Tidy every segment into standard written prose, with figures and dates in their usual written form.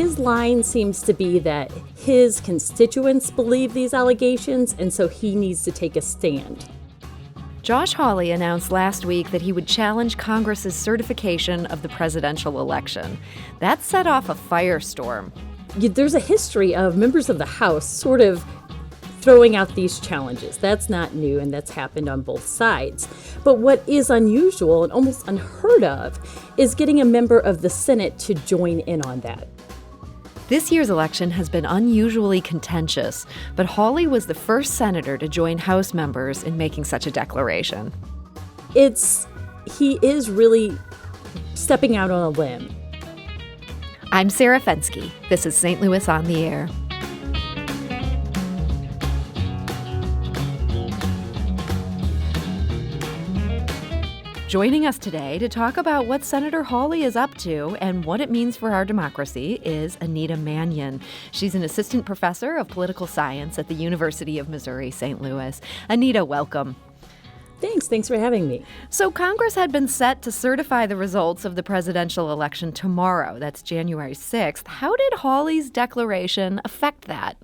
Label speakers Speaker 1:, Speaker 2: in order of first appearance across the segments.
Speaker 1: his line seems to be that his constituents believe these allegations, and so he needs to take a stand.
Speaker 2: Josh Hawley announced last week that he would challenge Congress's certification of the presidential election. That set off a firestorm.
Speaker 1: There's a history of members of the House sort of throwing out these challenges. That's not new, and that's happened on both sides. But what is unusual and almost unheard of is getting a member of the Senate to join in on that.
Speaker 2: This year's election has been unusually contentious, but Hawley was the first senator to join House members in making such a declaration.
Speaker 1: He is really stepping out on a limb.
Speaker 2: I'm Sarah Fensky. This is St. Louis on the Air. Joining us today to talk about what Senator Hawley is up to and what it means for our democracy is Anita Manion. She's an assistant professor of political science at the University of Missouri, St. Louis. Anita, welcome.
Speaker 1: Thanks for having me.
Speaker 2: So Congress had been set to certify the results of the presidential election tomorrow. That's January 6th. How did Hawley's declaration affect that?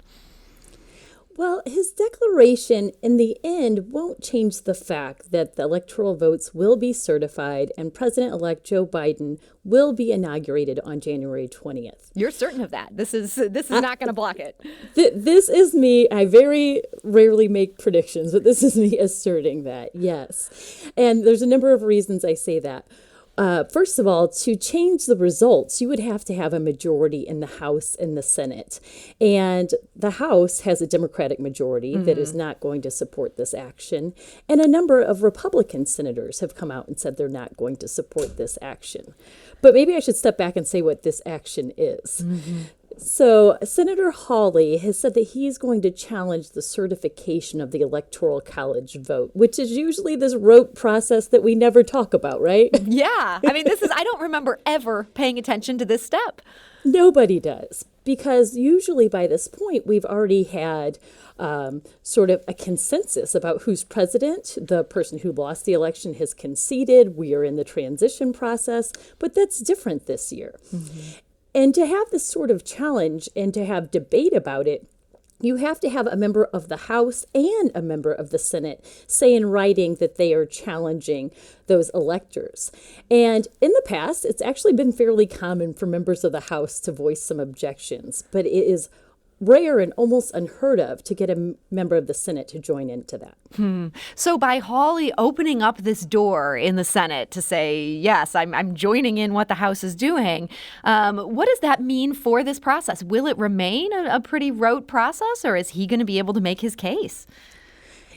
Speaker 1: Well, his declaration in the end won't change the fact that the electoral votes will be certified and President-elect Joe Biden will be inaugurated on January 20th.
Speaker 2: You're certain of that? This is not going to block it.
Speaker 1: This is me. I very rarely make predictions, but this is me asserting that, yes. And there's a number of reasons I say that. First of all, to change the results, you would have to have a majority in the House and the Senate. And the House has a Democratic majority that is not going to support this action. And a number of Republican senators have come out and said they're not going to support this action. But maybe I should step back and say what this action is. So Senator Hawley has said that he's going to challenge the certification of the Electoral College vote, which is usually this rote process that we never talk about, right?
Speaker 2: Yeah. I mean, I don't remember ever paying attention to this step.
Speaker 1: Nobody does, because usually by this point, we've already had sort of a consensus about who's president. The person who lost the election has conceded. We are in the transition process, but that's different this year. And to have this sort of challenge and to have debate about it, you have to have a member of the House and a member of the Senate say in writing that they are challenging those electors. And in the past, it's actually been fairly common for members of the House to voice some objections, but it is rare and almost unheard of to get a member of the Senate to join into that.
Speaker 2: So by Hawley opening up this door in the Senate to say, yes, I'm joining in what the House is doing, what does that mean for this process? Will it remain a pretty rote process, or is he going to be able to make his case?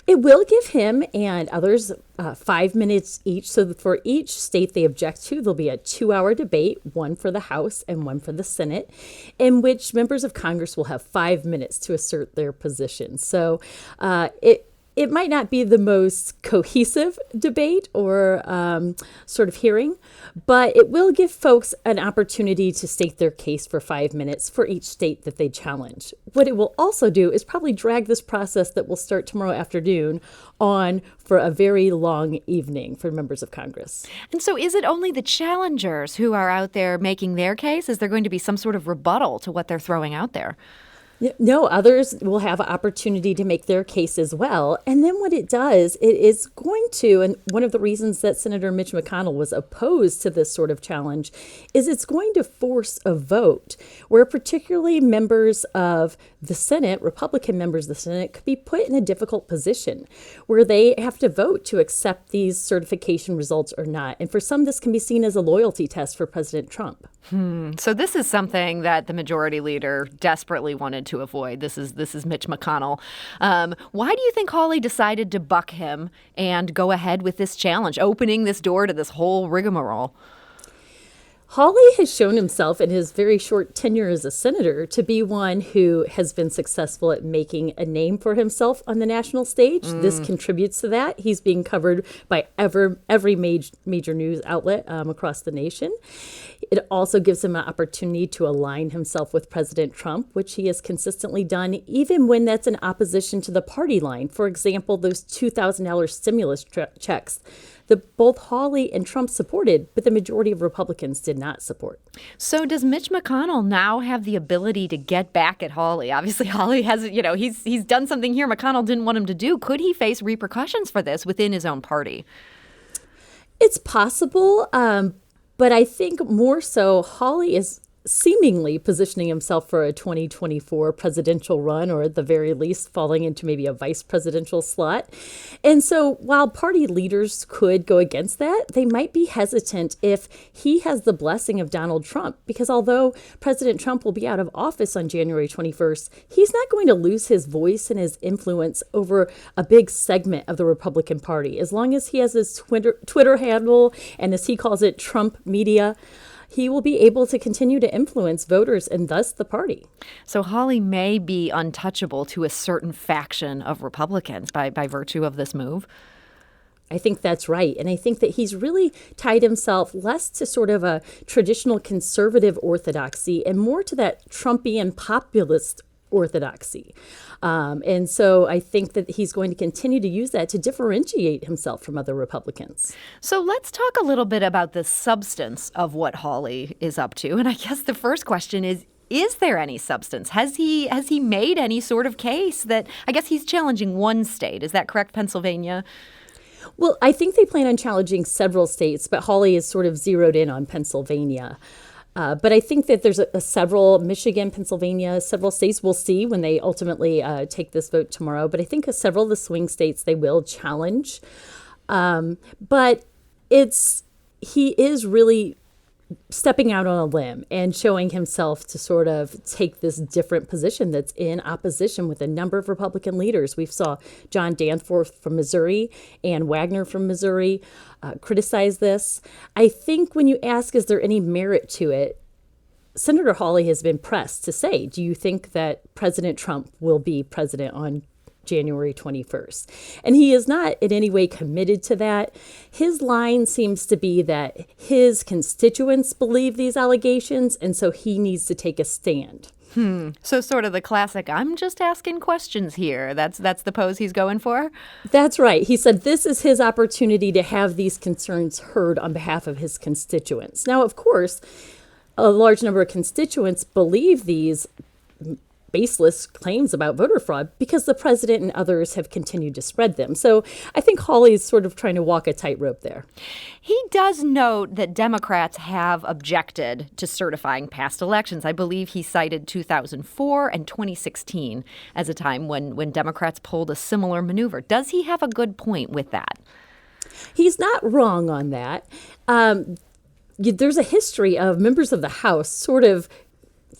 Speaker 1: It will give him and others 5 minutes each. So for each state they object to, there'll be a 2-hour debate, one for the House and one for the Senate, in which members of Congress will have 5 minutes to assert their position. So it might not be the most cohesive debate or sort of hearing, but it will give folks an opportunity to state their case for 5 minutes for each state that they challenge. What it will also do is probably drag this process that will start tomorrow afternoon on for a very long evening for members of Congress.
Speaker 2: And so is it only the challengers who are out there making their case? Is there going to be some sort of rebuttal to what they're throwing out there?
Speaker 1: No, others will have an opportunity to make their case as well. And then what it does, it is going to, and one of the reasons that Senator Mitch McConnell was opposed to this sort of challenge, is it's going to force a vote where particularly members of the Senate, Republican members of the Senate, could be put in a difficult position where they have to vote to accept these certification results or not. And for some, this can be seen as a loyalty test for President Trump.
Speaker 2: So this is something that the majority leader desperately wanted to avoid. This is Mitch McConnell. Why do you think Hawley decided to buck him and go ahead with this challenge, opening this door to this whole rigmarole?
Speaker 1: Hawley has shown himself in his very short tenure as a senator to be one who has been successful at making a name for himself on the national stage. This contributes to that. He's being covered by every major news outlet across the nation. It also gives him an opportunity to align himself with President Trump, which he has consistently done, even when that's in opposition to the party line. For example, those $2,000 stimulus checks that both Hawley and Trump supported, but the majority of Republicans did not support.
Speaker 2: So does Mitch McConnell now have the ability to get back at Hawley? Obviously, Hawley has, he's done something here McConnell didn't want him to do. Could he face repercussions for this within his own party?
Speaker 1: It's possible, but I think more so Hawley is seemingly positioning himself for a 2024 presidential run, or at the very least falling into maybe a vice presidential slot. And so while party leaders could go against that, they might be hesitant if he has the blessing of Donald Trump, because although President Trump will be out of office on January 21st, he's not going to lose his voice and his influence over a big segment of the Republican Party. As long as he has his Twitter handle, and as he calls it, Trump media, he will be able to continue to influence voters and thus the party.
Speaker 2: So Hawley may be untouchable to a certain faction of Republicans by virtue of this move.
Speaker 1: I think that's right. And I think that he's really tied himself less to sort of a traditional conservative orthodoxy and more to that Trumpian populist orthodoxy. And so I think that he's going to continue to use that to differentiate himself from other Republicans.
Speaker 2: So let's talk a little bit about the substance of what Hawley is up to. And I guess the first question is there any substance? Has he made any sort of case that, I guess he's challenging one state. Is that correct, Pennsylvania?
Speaker 1: Well, I think they plan on challenging several states, but Hawley is sort of zeroed in on Pennsylvania. But I think that there's several, Michigan, Pennsylvania, several states we'll see when they ultimately take this vote tomorrow. But I think several of the swing states they will challenge. But he is really stepping out on a limb and showing himself to sort of take this different position that's in opposition with a number of Republican leaders. We saw John Danforth from Missouri and Wagner from Missouri criticize this. I think when you ask, is there any merit to it, Senator Hawley has been pressed to say, do you think that President Trump will be president on January 21st? And he is not in any way committed to that. His line seems to be that his constituents believe these allegations, and so he needs to take a stand.
Speaker 2: So sort of the classic, I'm just asking questions here. That's the pose he's going for?
Speaker 1: That's right. He said this is his opportunity to have these concerns heard on behalf of his constituents. Now, of course, a large number of constituents believe these baseless claims about voter fraud because the president and others have continued to spread them. So I think Hawley is sort of trying to walk a tightrope there.
Speaker 2: He does note that Democrats have objected to certifying past elections. I believe he cited 2004 and 2016 as a time when Democrats pulled a similar maneuver. Does he have a good point with that?
Speaker 1: He's not wrong on that. There's a history of members of the House sort of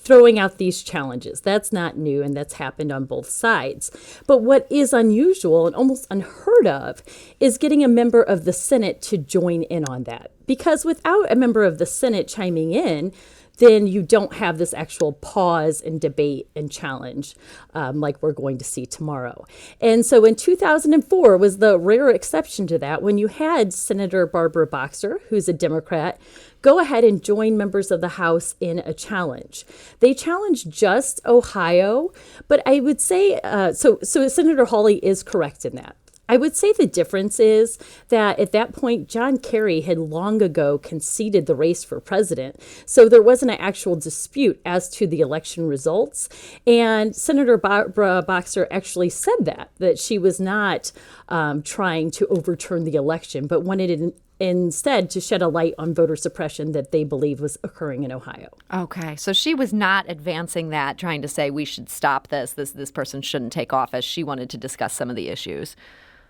Speaker 1: throwing out these challenges. That's not new, and that's happened on both sides. But what is unusual and almost unheard of is getting a member of the Senate to join in on that. Because without a member of the Senate chiming in, then you don't have this actual pause and debate and challenge like we're going to see tomorrow. And so in 2004 was the rare exception to that when you had Senator Barbara Boxer, who's a Democrat, go ahead and join members of the House in a challenge. They challenged just Ohio, but I would say, so Senator Hawley is correct in that. I would say the difference is that at that point, John Kerry had long ago conceded the race for president. So there wasn't an actual dispute as to the election results. And Senator Barbara Boxer actually said that she was not trying to overturn the election, but wanted instead to shed a light on voter suppression that they believe was occurring in Ohio.
Speaker 2: Okay, so she was not advancing that, trying to say we should stop this person shouldn't take office. She wanted to discuss some of the issues.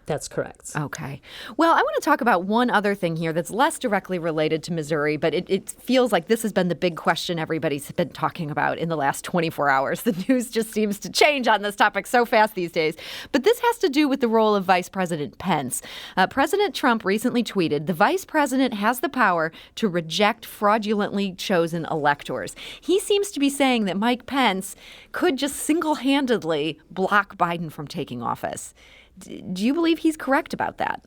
Speaker 1: That's correct.
Speaker 2: Okay. Well, I want to talk about one other thing here that's less directly related to Missouri, but it feels like this has been the big question everybody's been talking about in the last 24 hours. The news just seems to change on this topic so fast these days. But this has to do with the role of Vice President Pence. President Trump recently tweeted, "The vice president has the power to reject fraudulently chosen electors." He seems to be saying that Mike Pence could just single-handedly block Biden from taking office. Do you believe he's correct about that?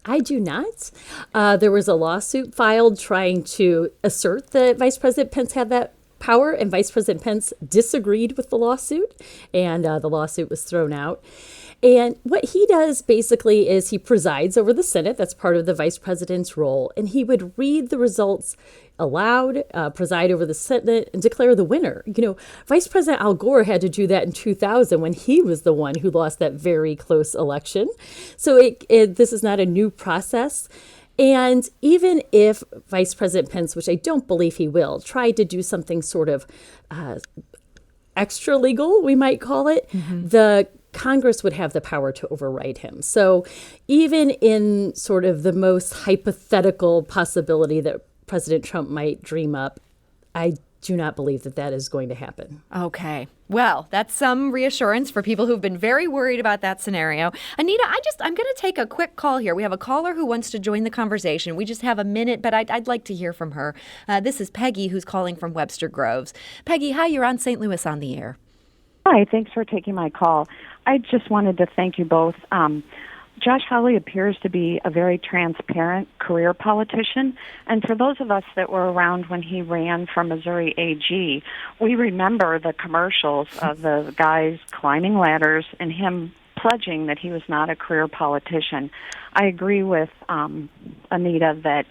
Speaker 1: I do not. There was a lawsuit filed trying to assert that Vice President Pence had that power, and Vice President Pence disagreed with the lawsuit, and the lawsuit was thrown out. And what he does basically is he presides over the Senate. That's part of the vice president's role. And he would read the results aloud, preside over the Senate, and declare the winner. Vice President Al Gore had to do that in 2000 when he was the one who lost that very close election. So this is not a new process. And even if Vice President Pence, which I don't believe he will, tried to do something sort of extra legal, we might call it, the Congress would have the power to override him. So even in sort of the most hypothetical possibility that President Trump might dream up, I do not believe that is going to happen.
Speaker 2: Okay. Well, that's some reassurance for people who've been very worried about that scenario. Anita, I'm going to take a quick call here. We have a caller who wants to join the conversation. We just have a minute, but I'd like to hear from her. This is Peggy, who's calling from Webster Groves. Peggy, hi, you're on St. Louis on the air.
Speaker 3: Hi, thanks for taking my call. I just wanted to thank you both. Josh Hawley appears to be a very transparent career politician, and for those of us that were around when he ran for Missouri AG, we remember the commercials of the guys climbing ladders and him pledging that he was not a career politician. I agree with Anita that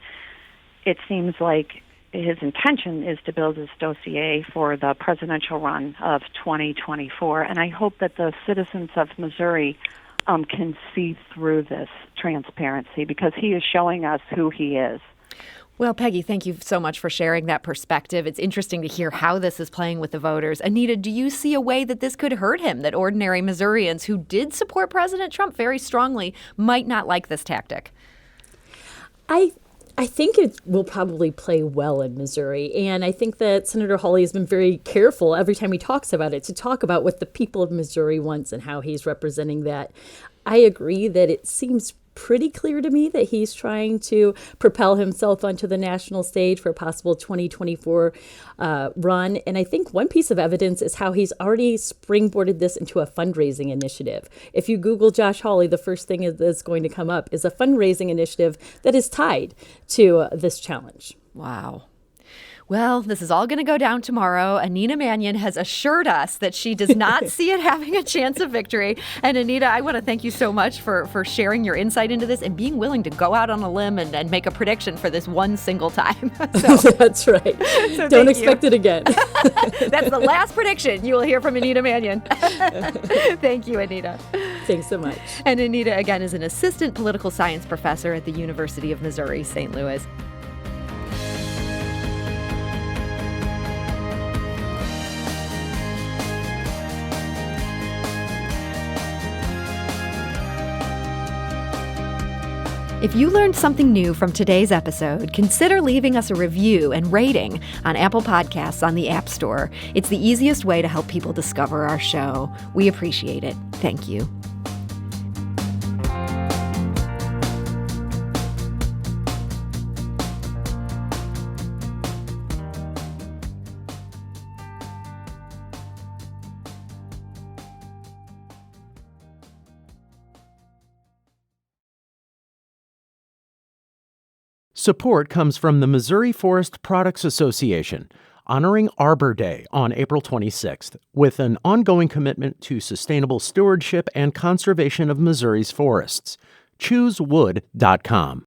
Speaker 3: it seems like his intention is to build his dossier for the presidential run of 2024, and I hope that the citizens of Missouri can see through this transparency because he is showing us who he is.
Speaker 2: Well, Peggy, thank you so much for sharing that perspective. It's interesting to hear how this is playing with the voters. Anita, do you see a way that this could hurt him, that ordinary Missourians who did support President Trump very strongly might not like this tactic?
Speaker 1: I think it will probably play well in Missouri. And I think that Senator Hawley has been very careful every time he talks about it to talk about what the people of Missouri wants and how he's representing that. I agree that it seems pretty clear to me that he's trying to propel himself onto the national stage for a possible 2024 run. And I think one piece of evidence is how he's already springboarded this into a fundraising initiative. If you Google Josh Hawley, the first thing that's going to come up is a fundraising initiative that is tied to this challenge.
Speaker 2: Wow. Well, this is all going to go down tomorrow. Anita Manion has assured us that she does not see it having a chance of victory. And Anita, I want to thank you so much for sharing your insight into this and being willing to go out on a limb and make a prediction for this one single time.
Speaker 1: That's right.
Speaker 2: So
Speaker 1: don't expect it again.
Speaker 2: That's the last prediction you will hear from Anita Manion. Thank you, Anita.
Speaker 1: Thanks so much.
Speaker 2: And Anita, again, is an assistant political science professor at the University of Missouri, St. Louis. If you learned something new from today's episode, consider leaving us a review and rating on Apple Podcasts on the App Store. It's the easiest way to help people discover our show. We appreciate it. Thank you.
Speaker 4: Support comes from the Missouri Forest Products Association, honoring Arbor Day on April 26th, with an ongoing commitment to sustainable stewardship and conservation of Missouri's forests. ChooseWood.com.